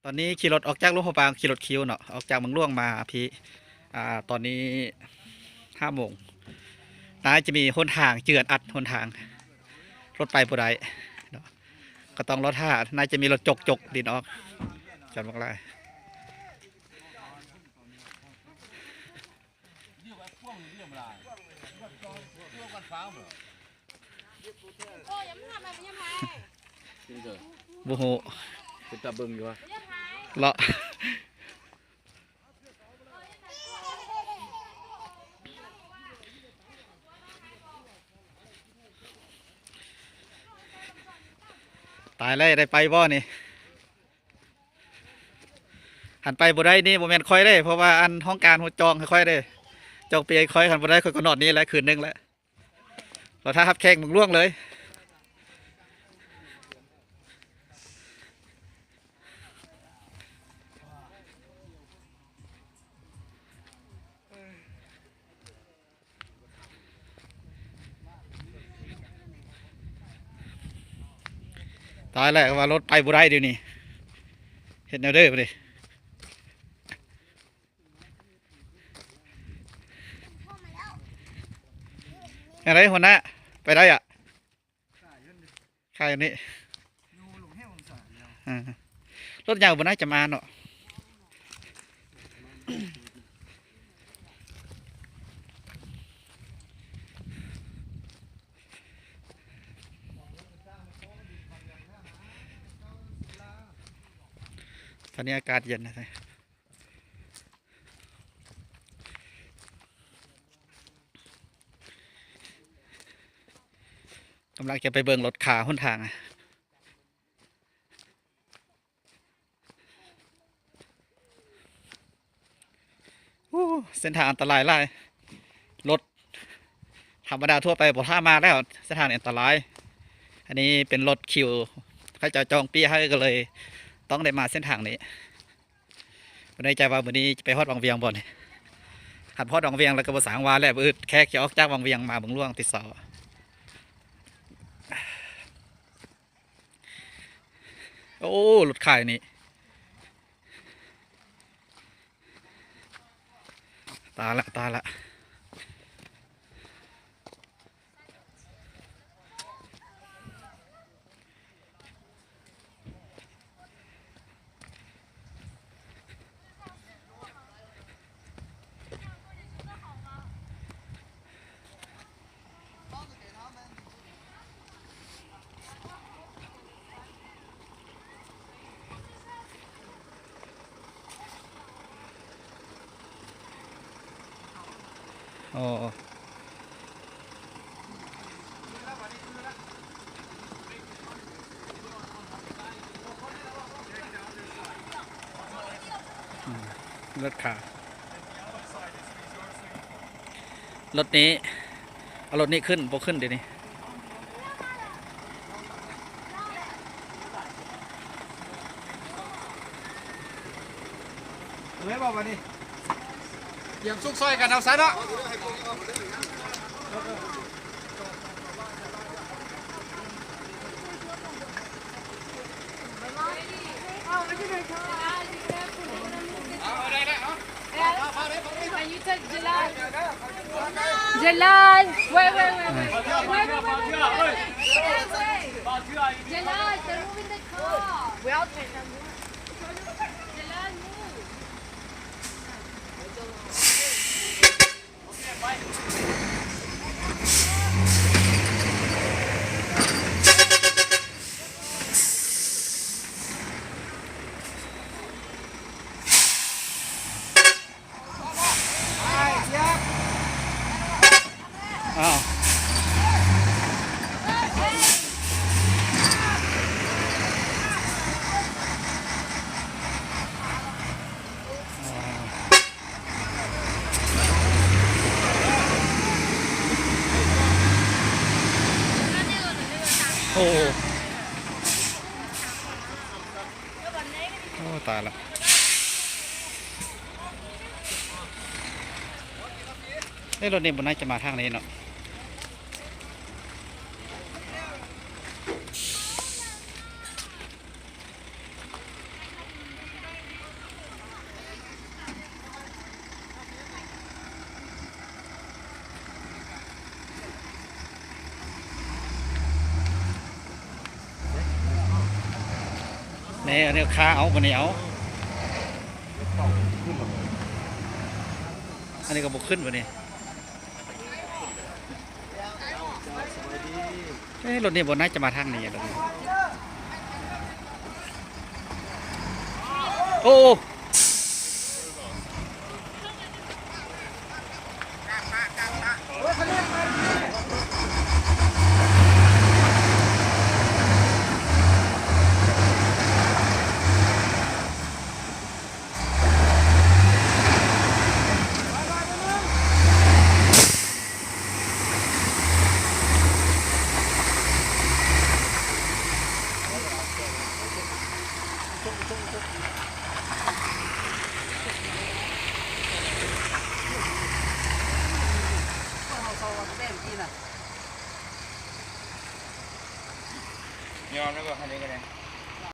ตอนนี้ขี่รถออกจากหลวงพระบางขี่รถคิวเนาะออกจากเมืองหลวงมาพี่ตอนนี้5 โมงน่าจะมีหนทางเจือนอัดหนทางรถไปผู้ใดเนาะก็ต้องรถท่าน่าจะมีรถจกดินออกจอดบักไลบูโฮเป็นตาเบิงอยู่วะเลาะตายเลยได้ไปบ่นี่หันไปบ่ได้นี่บ่แม่นค่อยได้เพราะว่าอันห้องการหัวจองค่อยได้จองเปียค่อยหันบ่ได้ค่อยก็นอนนี่แหละคืนนึงแล้วเราถ้าทับแข่งมึงล่วงเลยตายแล้วว่ารถไปบ่ได้เดี๋ยวนี้เห็นแนวเด้อไปดิอะไรหัวหน้าไปได้อ่ะใครอันนี้รถยาวบนน่าจะมาเนาะตอนนี้อากาศเย็นนะท่านกำลังจะไปเบิ่งรถขาหนทางเส้นทางอันตรายหลายรถธรรมดาทั่วไปบ่ท่ามาแล้วเส้นทางอันตรายอันนี้เป็นรถคิวเขาจะจองปีให้ก็เลยต้องได้มาเส้นทางนี้ในใจว่าวันนี้จะไปฮอดวังเวียงบ่เนี่ยหัดฮอดวังเวียงแล้วก็ภาษาอังวาแล้วแค่ออกจากวังเวียงมาเบิ่งล่วงติดเสาโอ้รถขายนี่ตาละ อ๋อรถขารถนี้เอารถนี้ขึ้นโบขึ้นเดี๋ยวนี้เลยบอกว่านี่เยี่ยมซุกซอยกันเอาซะเนาะCan you take Jalal? Jalal! Wait. Jalal, they're moving the car. We all take them. Jalal, move. Okay, bye. อ้าวโอ้ตายละรถนี้บนน่าจะมาทางนี้เนาะ นี่อันนี้ขาเอาบนนี้เอาอันนี้ก็บุกขึ้นบนนี้รถนี้บนน่าจะมาทางนี้รถนี้โอ้ยอมแล้วก็คันนี้กันเลย